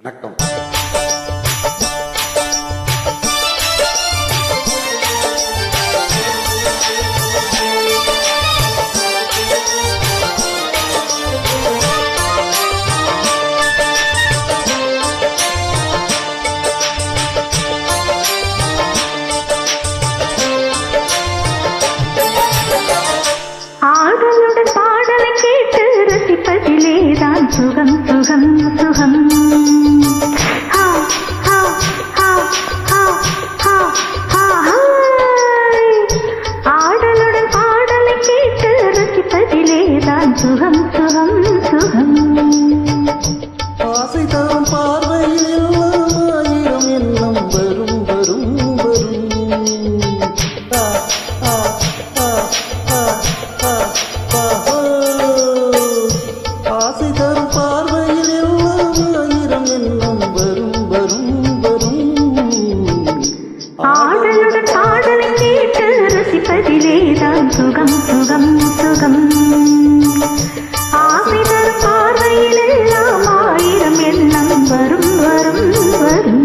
வணக்கம். ஆடலுடன் பாடலை கேட்டு ரசிப்பதிலேதான் சுகம் சுகம் சுகம். ஆடலுடன் பாடலை கேட்டு ரசிப்பதிலேதான் சுகம் சுகம் சுகம். ஆசை தரும் பார்வையில் ஆயிரம் எண்ணம் வரும் வரும் வரும். ஆசை தரும் பார்வையில் ஆயிரம் எண்ணம் வரும் வரும் வரும். ஆடலுடன் பாடலை கேட்டு ரசிப்பதிலேதான் சுகம் சுகம் சுகம். ஆசை தரும் பார்வையில் எல்லாம் ஆயிரம் எண்ணம் வரும் வரும் வரும்.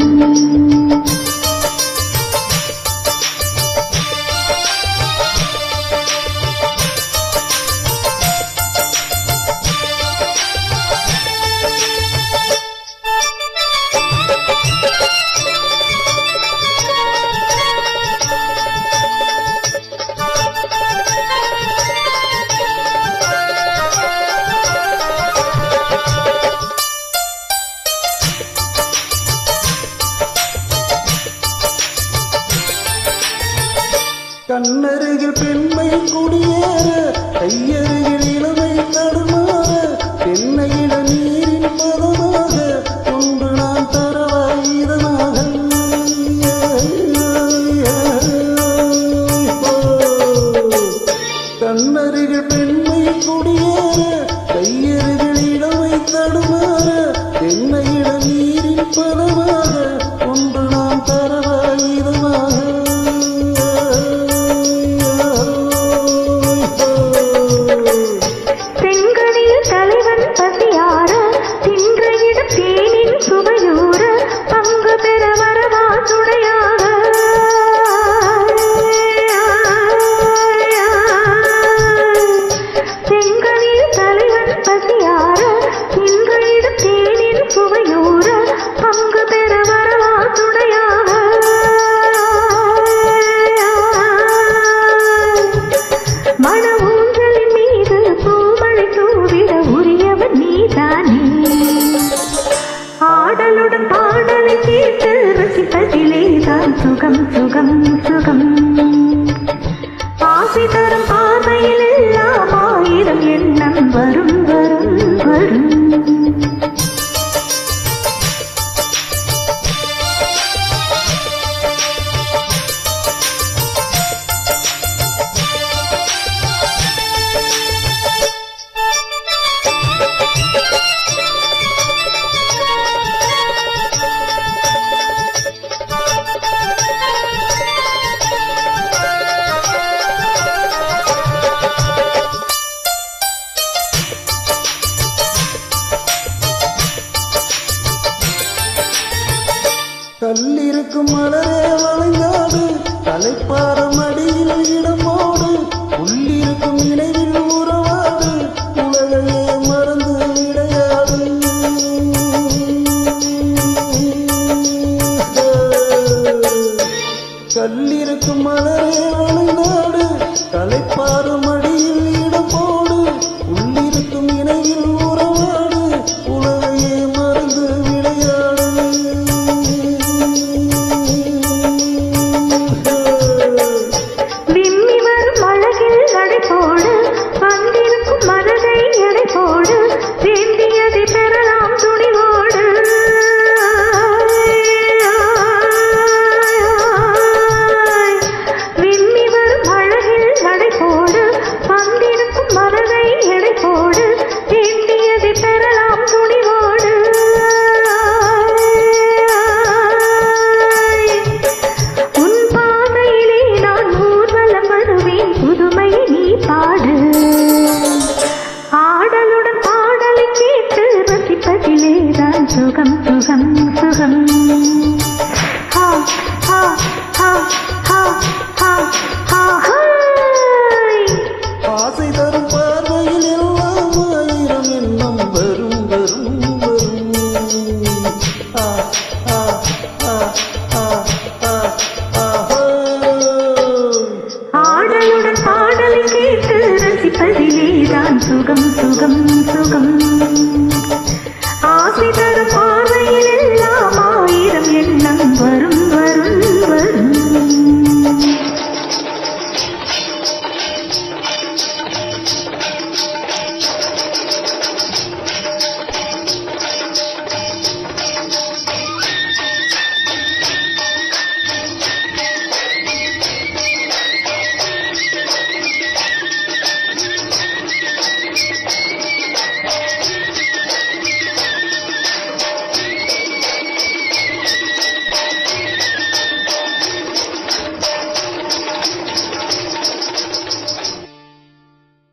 கண்ணருகில் பெண்மை குடியேற, கையருகில் இளமை தடுமாற, தென்னையிட நீரின் பதமாக ஒன்று நான் தரவாயிரமாக. கண்ணருகில் பெண்மை குடியேற, கையருகில் இளமை தடுமாற, தென்னையிட நீரின் பதமாக ஒன்று நான் தரவாயிரமாக. ஆடலுடன் பாடலை கேட்டு ரசிப்பதிலேதான் சுகம் சுகம் சுகம். ஆசை தரும் பார்வையில் எல்லாம் ஆயிரம் எண்ணம் வரும் வரும் வரும். கல்லிருக்கும் மலரே வளைந்தாடு, தலைப்பார மடியில் இடமோடு, உள்ளிருக்கும் நினைவில் உறவாடு, உலகையே மறந்து விளையாடு. கல்லிருக்கும் மலரே வளைந்தாடு, தலைப்பார மடியில் இடமோடு, உள்ளிருக்கும் நினைவில் உறவாடு, உலகையே மறந்து விளையாடு. விம்மி வரும் அழகில் நடை போடு, வரும் ஆ, ஆ, ஆ, ஆ, ஆ, ஆஹா. ஆடலுடன் பாடலை கேட்டு ரசிப்பதிலேதான் சுகம் சுகம் சுகம் ஆசை தரும் பார்வையில் எல்லாம் ஆயிரம் எண்ணம் வரும் வரும் வரும்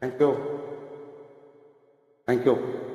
Thank you. Thank you.